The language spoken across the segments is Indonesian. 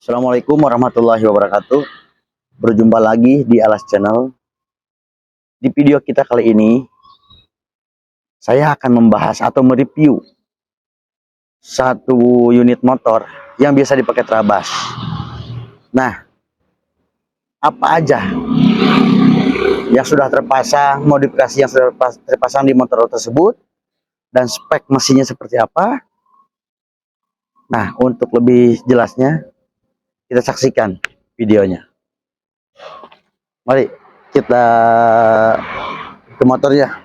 Assalamualaikum warahmatullahi wabarakatuh. Berjumpa lagi di Alas Channel. Di video kita kali ini, saya akan membahas atau mereview satu unit motor yang biasa dipakai Trabas. Nah, apa aja yang sudah terpasang, modifikasi yang sudah terpasang di motor tersebut, dan spek mesinnya seperti apa? Nah, untuk lebih jelasnya, kita saksikan videonya. Mari kita ke motornya.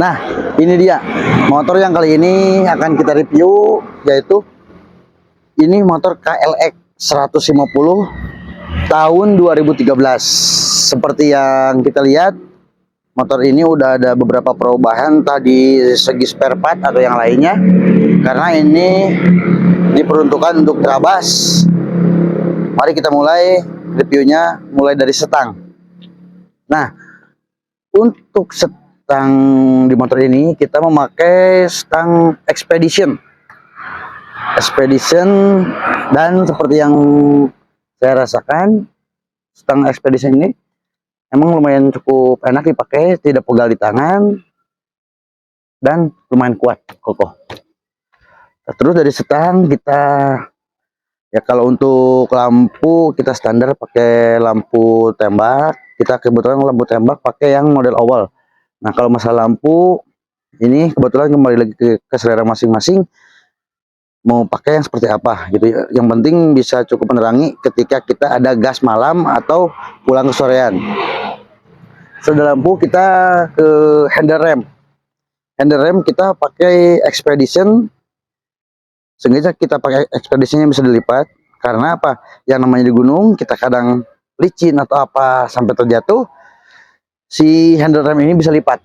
Nah, ini dia motor yang kali ini akan kita review, yaitu ini motor KLX 150 tahun 2013. Seperti yang kita lihat, motor ini udah ada beberapa perubahan tadi segi spare part atau yang lainnya, karena ini diperuntukkan untuk Trabas. Mari kita mulai reviewnya, mulai dari setang. Nah, untuk stang di motor ini kita memakai stang Expedition, dan seperti yang saya rasakan, stang Expedition ini emang lumayan cukup enak dipakai, tidak pegal di tangan, dan lumayan kuat, kokoh. Terus dari stang kita, ya kalau untuk lampu kita standar pakai lampu tembak. Kita kebetulan lampu tembak pakai yang model oval. Nah, kalau masalah lampu ini kebetulan kembali lagi ke selera masing-masing, mau pakai yang seperti apa gitu. Yang penting bisa cukup menerangi ketika kita ada gas malam atau pulang ke sorean. Sudah lampu, kita ke handle rem. Handle rem kita pakai Expedition. Sengaja kita pakai Expeditionnya bisa dilipat, karena apa? Yang namanya di gunung kita kadang licin atau apa sampai terjatuh, si handle rem ini bisa lipat.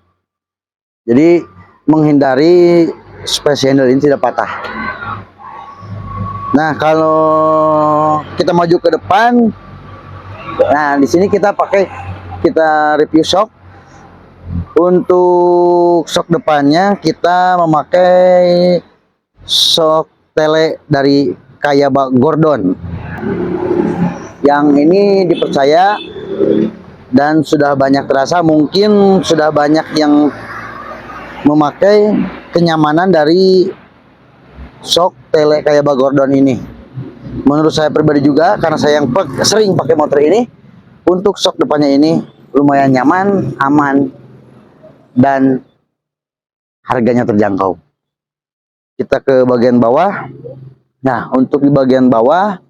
Jadi menghindari spasi handle ini tidak patah. Nah, kalau kita maju ke depan, nah di sini kita review shock. Untuk shock depannya kita memakai shock tele dari Kayaba Gordon. Yang ini dipercaya dan sudah banyak terasa, mungkin sudah banyak yang memakai kenyamanan dari shock tele Kayaba Gordon ini. Menurut saya pribadi juga, karena saya yang sering pakai motor ini, untuk shock depannya ini lumayan nyaman, aman, dan harganya terjangkau. Kita ke bagian bawah. Nah, untuk di bagian bawah,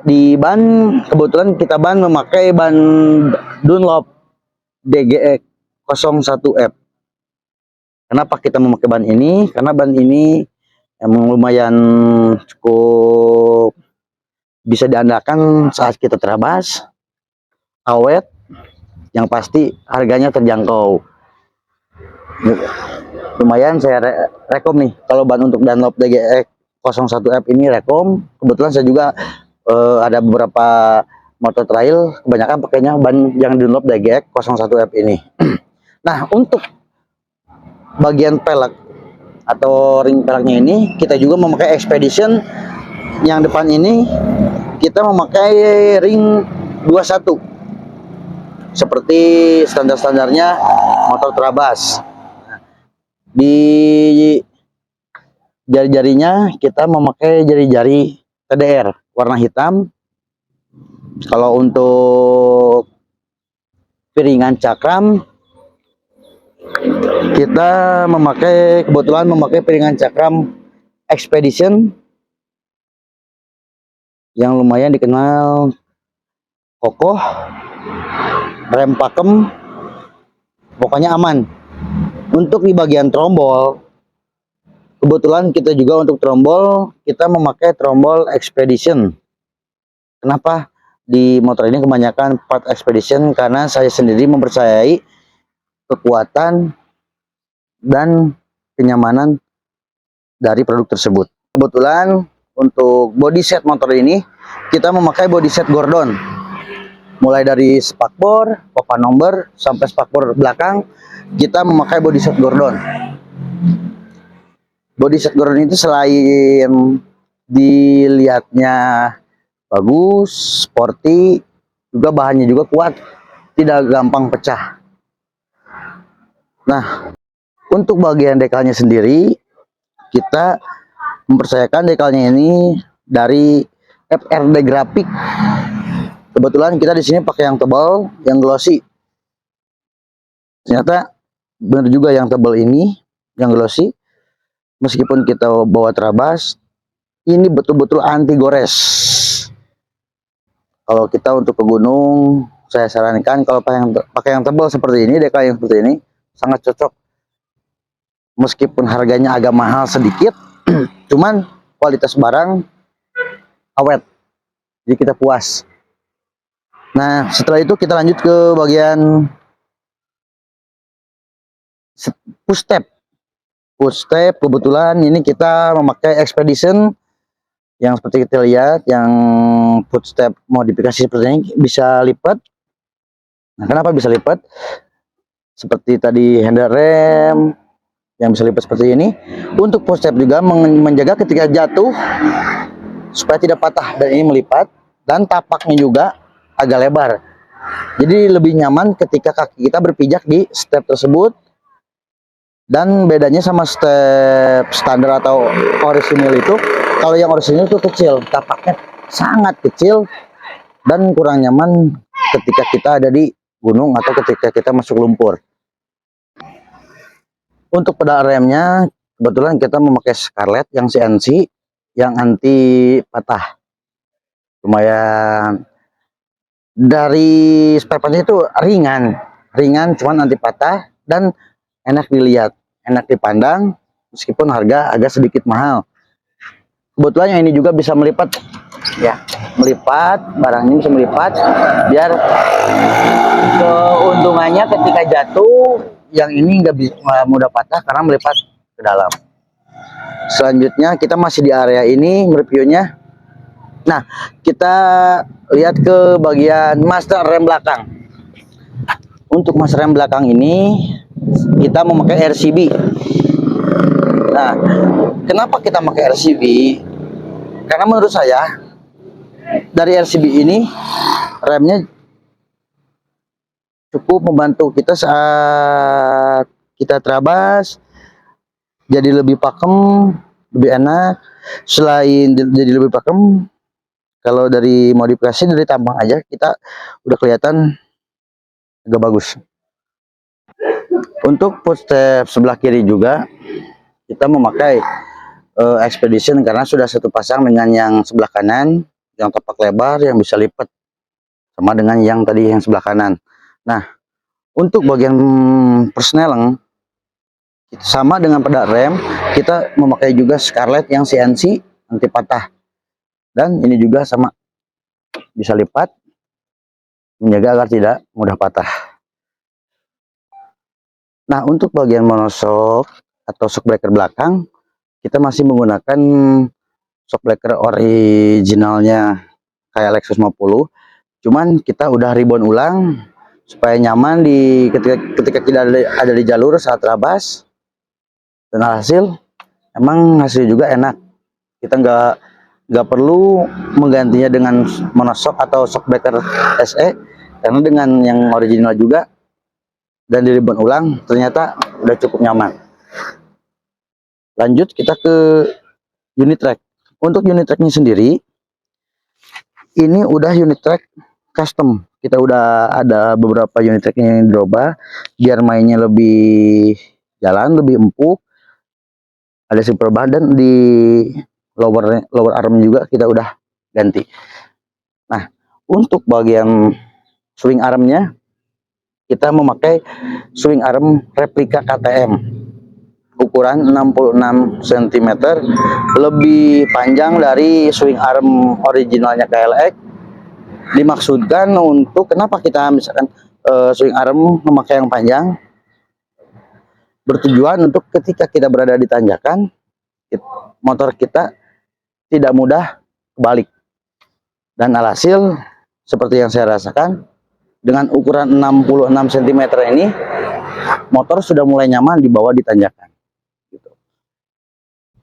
di ban kebetulan kita memakai ban Dunlop DGX 01F. Kenapa kita memakai ban ini? Karena ban ini emang lumayan cukup bisa diandalkan saat kita Trabas, awet, yang pasti harganya terjangkau. Lumayan saya rekom nih, kalau ban untuk Dunlop DGX 01F ini rekom. Kebetulan saya juga ada beberapa motor trail, kebanyakan pakainya ban yang Dunlop DGX 01F ini. Nah, untuk bagian pelek atau ring peleknya ini kita juga memakai Expedition. Yang depan ini kita memakai ring 21 seperti standar-standarnya motor Trabas. Di jari-jarinya kita memakai jari-jari TDR warna hitam. Kalau untuk piringan cakram kita kebetulan memakai piringan cakram Expedition yang lumayan dikenal kokoh, rem pakem, pokoknya aman. Untuk di bagian trombol, kebetulan kita juga untuk trombol kita memakai trombol Expedition. Kenapa di motor ini kebanyakan part Expedition? Karena saya sendiri mempercayai kekuatan dan kenyamanan dari produk tersebut. Kebetulan untuk body set motor ini kita memakai body set Gordon, mulai dari spakbor, papan nomor sampai spakbor belakang kita memakai body set Gordon. Body set Gordon itu selain dilihatnya bagus, sporty, juga bahannya juga kuat, tidak gampang pecah. Nah, untuk bagian dekalnya sendiri, kita mempercayakan dekalnya ini dari FRD Graphic. Kebetulan kita di sini pakai yang tebal, yang glossy. Ternyata benar juga yang tebal ini, yang glossy. Meskipun kita bawa terabas, ini betul-betul anti gores. Kalau kita untuk ke gunung, saya sarankan kalau pakai yang tebal seperti ini, dekal yang seperti ini sangat cocok. Meskipun harganya agak mahal sedikit, cuman kualitas barang awet, jadi kita puas. Nah, setelah itu kita lanjut ke bagian push step. Push step, kebetulan ini kita memakai Expedition yang seperti kita lihat, yang footstep modifikasi seperti ini bisa lipat. Nah, kenapa bisa lipat? Seperti tadi handle rem yang bisa lipat seperti ini. Untuk footstep juga menjaga ketika jatuh supaya tidak patah, dan ini melipat, dan tapaknya juga agak lebar. Jadi lebih nyaman ketika kaki kita berpijak di step tersebut. Dan bedanya sama step standar atau orisinil itu, kalau yang orisinil itu kecil, tapaknya sangat kecil dan kurang nyaman ketika kita ada di gunung atau ketika kita masuk lumpur. Untuk pedal remnya, kebetulan kita memakai Scarlett yang CNC yang anti patah. Lumayan, dari spare partnya itu ringan cuman anti patah dan enak dilihat, enak dipandang, meskipun harga agak sedikit mahal. Kebetulan yang ini juga bisa melipat, ya, melipat, barang ini bisa melipat, biar keuntungannya ketika jatuh, yang ini nggak mudah patah karena melipat ke dalam. Selanjutnya kita masih di area ini mereviewnya. Nah, kita lihat ke bagian master rem belakang. Untuk master rem belakang ini kita memakai RCB. Nah, kenapa kita pakai RCB? Karena menurut saya dari RCB ini remnya cukup membantu kita saat kita terabas, jadi lebih pakem, lebih enak. Selain jadi lebih pakem, kalau dari modifikasi dari tampang aja kita udah kelihatan agak bagus. Untuk footstep sebelah kiri juga kita memakai Expedition karena sudah satu pasang dengan yang sebelah kanan, yang tapak lebar yang bisa lipat sama dengan yang tadi yang sebelah kanan. Nah, untuk bagian persneling sama dengan pedal rem, kita memakai juga Scarlett yang CNC anti patah, dan ini juga sama bisa lipat, menjaga agar tidak mudah patah. Nah, untuk bagian monoshock atau shock breaker belakang, kita masih menggunakan shock breaker originalnya kayak Lexus 50, cuman kita udah ribbon ulang supaya nyaman di ketika kita ada di jalur saat terabas, dan hasil emang hasil juga enak. Kita nggak perlu menggantinya dengan monoshock atau shock breaker SE, karena dengan yang original juga dan di ribbon ulang ternyata udah cukup nyaman. Lanjut kita ke unit track. Untuk unit tracknya sendiri, ini udah unit track custom. Kita udah ada beberapa unit track yang dirubah biar mainnya lebih jalan, lebih empuk. Ada perubahan, dan di lower arm juga kita udah ganti. Nah, untuk bagian swing armnya, kita memakai swing arm replika KTM ukuran 66 cm, lebih panjang dari swing arm originalnya KLX. Dimaksudkan untuk kenapa kita misalkan swing arm memakai yang panjang, bertujuan untuk ketika kita berada di tanjakan, motor kita tidak mudah kebalik. Dan alhasil seperti yang saya rasakan, dengan ukuran 66 cm ini, motor sudah mulai nyaman dibawa di tanjakan.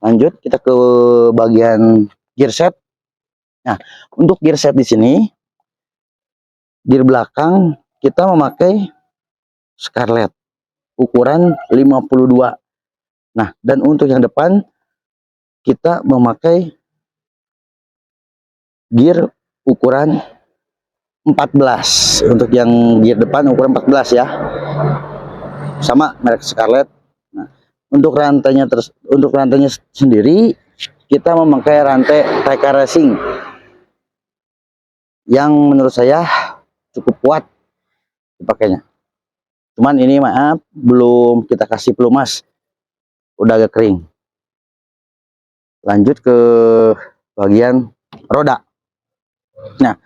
Lanjut kita ke bagian gear set. Nah, untuk gear set di sini, gear belakang kita memakai Scarlett ukuran 52. Nah, dan untuk yang depan kita memakai gear ukuran 14. Untuk yang gear depan ukuran 14 ya. Sama merek Scarlett. Nah, untuk rantainya sendiri kita memakai rantai TK Racing yang menurut saya cukup kuat dipakainya. Cuman ini maaf belum kita kasih pelumas, udah agak kering. Lanjut ke bagian roda. Nah,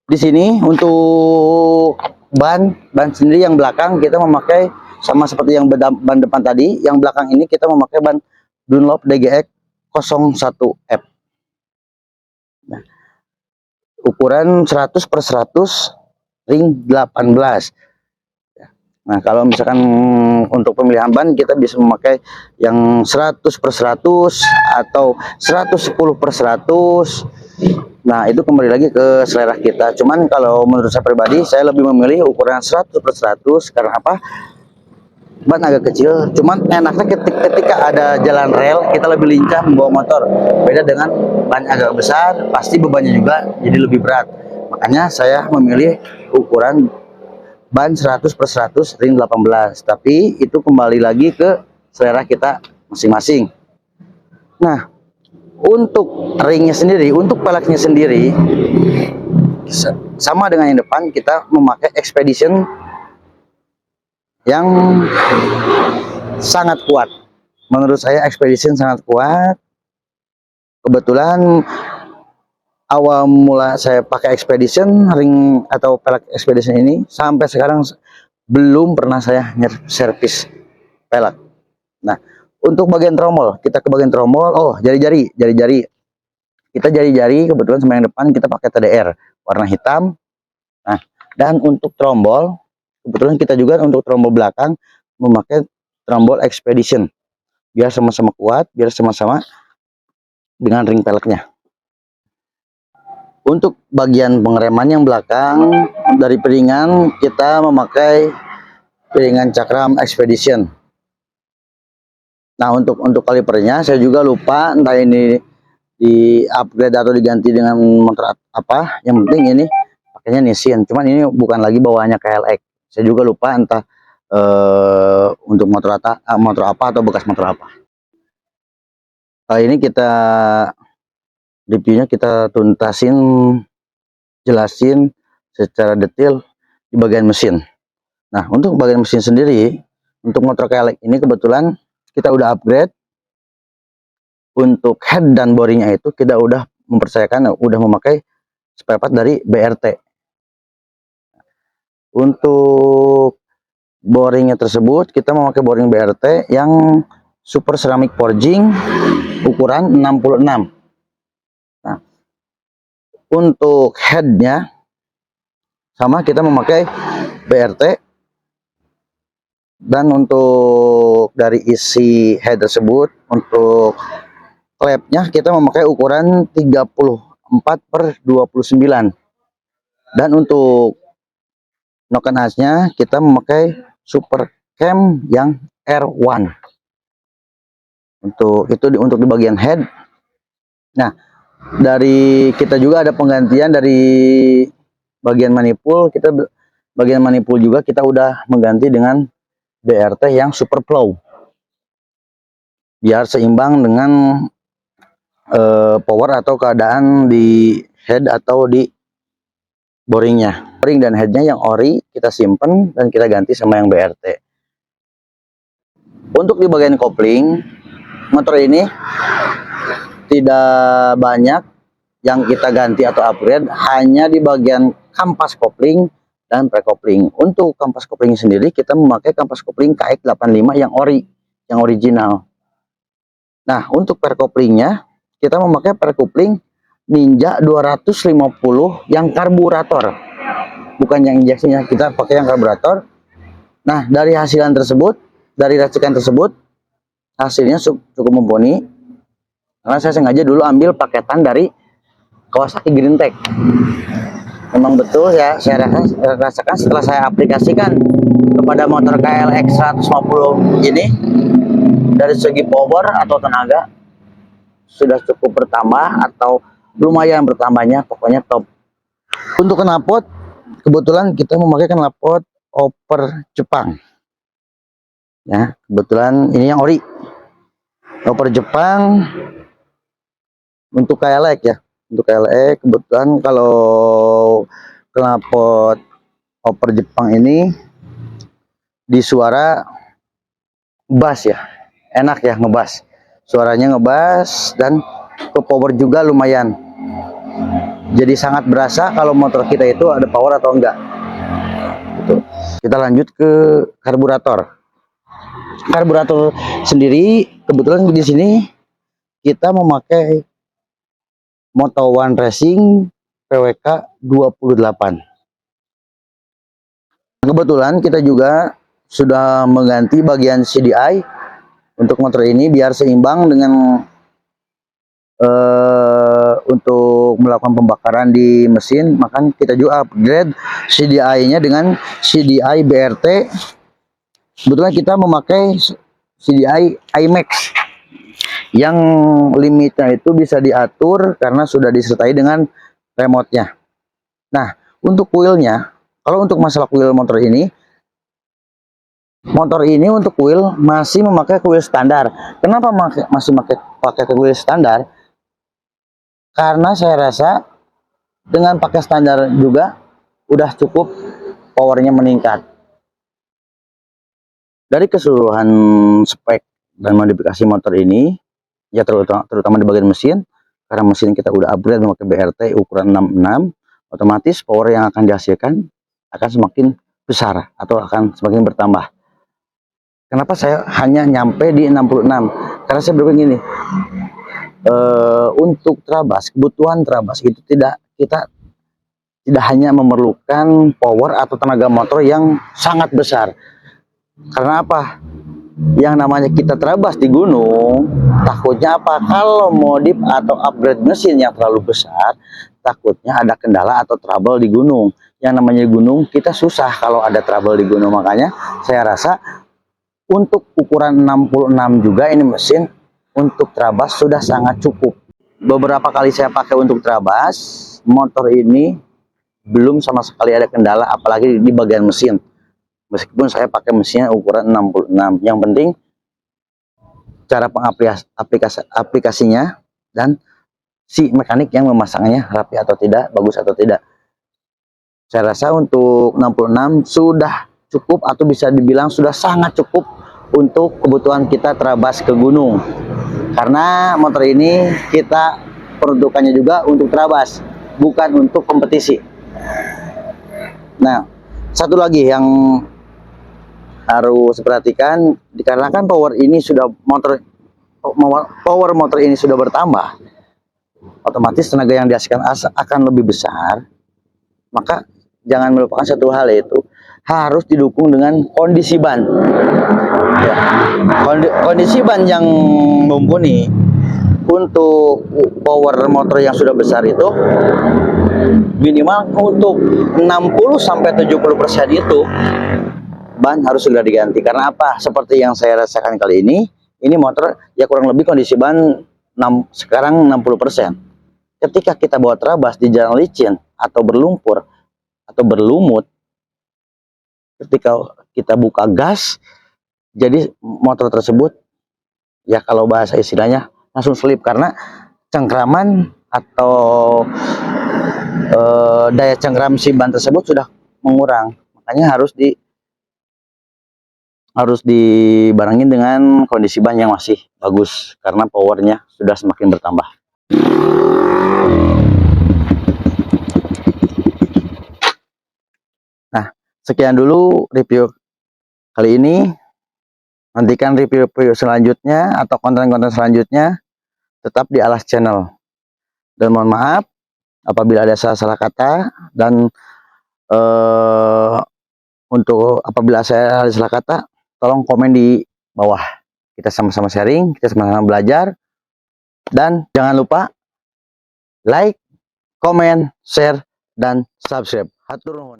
di sini untuk ban sendiri yang belakang kita memakai sama seperti yang ban depan tadi. Yang belakang ini kita memakai ban Dunlop DGX 01F. Nah, ukuran 100/100 ring 18. Nah, kalau misalkan untuk pemilihan ban kita bisa memakai yang 100/100 atau 110/100. Nah, itu kembali lagi ke selera kita. Cuman kalau menurut saya pribadi, saya lebih memilih ukuran 100/100 karena apa? Ban agak kecil, cuman enaknya ketika ada jalan rel kita lebih lincah membawa motor. Beda dengan ban agak besar, pasti bebannya juga jadi lebih berat. Makanya saya memilih ukuran ban 100/100 ring 18, tapi itu kembali lagi ke selera kita masing-masing. Nah, untuk ringnya sendiri, untuk peleknya sendiri sama dengan yang depan, kita memakai Expedition yang sangat kuat. Menurut saya Expedition sangat kuat. Kebetulan awal mula saya pakai Expedition ring atau pelek Expedition ini sampai sekarang belum pernah saya servis pelek. Nah, untuk bagian trommel, kita ke bagian trommel. Oh, jari-jari kita jari-jari kebetulan sama yang depan kita pakai TDR warna hitam. Nah, dan untuk trombol kebetulan kita juga untuk trombol belakang memakai trombol Expedition biar sama-sama kuat, biar sama-sama dengan ring peleknya. Untuk bagian pengereman yang belakang dari piringan kita memakai piringan Cakram Expedition. Nah, untuk kalipernya saya juga lupa entah ini di upgrade atau diganti dengan motor apa. Yang penting ini pakainya Nissin. Cuman ini bukan lagi bawaannya KLX. Saya juga lupa entah untuk motor apa atau bekas motor apa. Kali ini kita reviewnya kita tuntasin, jelasin secara detail di bagian mesin. Nah, untuk bagian mesin sendiri, untuk motor KLX ini kebetulan kita udah upgrade. Untuk head dan boringnya itu kita udah mempercayakan, udah memakai spare part dari BRT. Untuk boringnya tersebut kita memakai boring BRT yang super ceramic forging ukuran 66. Nah, untuk headnya sama kita memakai BRT, dan untuk dari isi head tersebut untuk klepnya kita memakai ukuran 34/29, dan untuk noken asnya kita memakai super cam yang R1. Untuk itu untuk di bagian head. Nah, dari kita juga ada penggantian dari bagian manifold. Kita bagian manifold juga kita udah mengganti dengan BRT yang super flow biar seimbang dengan power atau keadaan di head atau di boringnya. Boring dan headnya yang ori kita simpen dan kita ganti sama yang BRT. Untuk di bagian kopling, motor ini tidak banyak yang kita ganti atau upgrade, hanya di bagian kampas kopling dan pre-kopling. Untuk kampas kopling sendiri kita memakai kampas kopling KX85 yang ori, yang original. Nah, untuk pre-koplingnya kita memakai pre-kopling Ninja 250 yang karburator, bukan yang injeksinya, kita pakai yang karburator. Nah, dari hasilan tersebut, dari racikan tersebut, hasilnya cukup mumpuni. Karena saya sengaja dulu ambil paketan dari Kawasaki Green Tech. Memang betul ya, saya rasakan setelah saya aplikasikan kepada motor KLX 150 ini, dari segi power atau tenaga sudah cukup bertambah atau lumayan bertambahnya, pokoknya top. Untuk knalpot, kebetulan kita memakai knalpot Oper Jepang. Ya, kebetulan ini yang ori. Oper Jepang untuk KLX ya. Untuk KLX kebetulan kalau knalpot Oper Jepang ini di suara bass ya. Enak ya ngebass. Suaranya ngebass dan ke power juga lumayan. Jadi sangat berasa kalau motor kita itu ada power atau enggak. Gitu. Kita lanjut ke karburator. Karburator sendiri kebetulan di sini kita memakai Moto One Racing PWK 28. Kebetulan kita juga sudah mengganti bagian CDI untuk motor ini biar seimbang dengan untuk melakukan pembakaran di mesin, maka kita juga upgrade CDI-nya dengan CDI BRT. Kebetulan kita memakai CDI IMAX yang limitnya itu bisa diatur karena sudah disertai dengan remote-nya. Nah, untuk kuilnya, kalau untuk masalah kuil motor ini untuk kuil masih memakai kuil standar. Kenapa masih pakai kuil standar? Karena saya rasa dengan pakai standar juga udah cukup powernya meningkat. Dari keseluruhan spek dan modifikasi motor ini, ya terutama di bagian mesin, karena mesin kita udah upgrade memakai BRT ukuran 66, otomatis power yang akan dihasilkan akan semakin besar atau akan semakin bertambah. Kenapa saya hanya nyampe di 66? Karena saya berpikir gini, untuk Trabas, kebutuhan Trabas itu kita tidak hanya memerlukan power atau tenaga motor yang sangat besar. Karena apa? Yang namanya kita Trabas di gunung, takutnya apa? Kalau modif atau upgrade mesin yang terlalu besar, takutnya ada kendala atau trouble di gunung. Yang namanya gunung, kita susah kalau ada trouble di gunung. Makanya saya rasa untuk ukuran 66 juga ini mesin untuk Trabas sudah sangat cukup. Beberapa kali saya pakai untuk Trabas, motor ini belum sama sekali ada kendala, apalagi di bagian mesin. Meskipun saya pakai mesinnya ukuran 66, yang penting cara aplikasinya dan si mekanik yang memasangnya rapi atau tidak, bagus atau tidak. Saya rasa untuk 66 sudah cukup atau bisa dibilang sudah sangat cukup untuk kebutuhan kita Trabas ke gunung. Karena motor ini kita peruntukannya juga untuk Trabas, bukan untuk kompetisi. Nah, satu lagi yang harus diperhatikan, dikarenakan power motor ini sudah bertambah, otomatis tenaga yang dihasilkan akan lebih besar. Maka jangan melupakan satu hal, yaitu harus didukung dengan kondisi ban. Ya, kondisi ban yang mumpuni untuk power motor yang sudah besar itu minimal untuk 60-70% itu ban harus segera diganti. Karena apa? Seperti yang saya rasakan kali ini motor ya kurang lebih kondisi ban sekarang 60%. Ketika kita bawa Trabas di jalan licin atau berlumpur atau berlumut, ketika kita buka gas, jadi motor tersebut ya kalau bahasa istilahnya langsung selip, karena cengkraman atau daya cengkram si ban tersebut sudah mengurang. Makanya harus dibarengin dengan kondisi ban yang masih bagus, karena powernya sudah semakin bertambah. Nah, sekian dulu review kali ini. Nantikan review selanjutnya atau konten-konten selanjutnya tetap di Alas Channel. Dan mohon maaf apabila ada salah-salah kata, dan untuk apabila saya ada salah kata, tolong komen di bawah. Kita sama-sama sharing, kita sama-sama belajar Dan jangan lupa like, comment, share, dan subscribe. Hatur nuhun.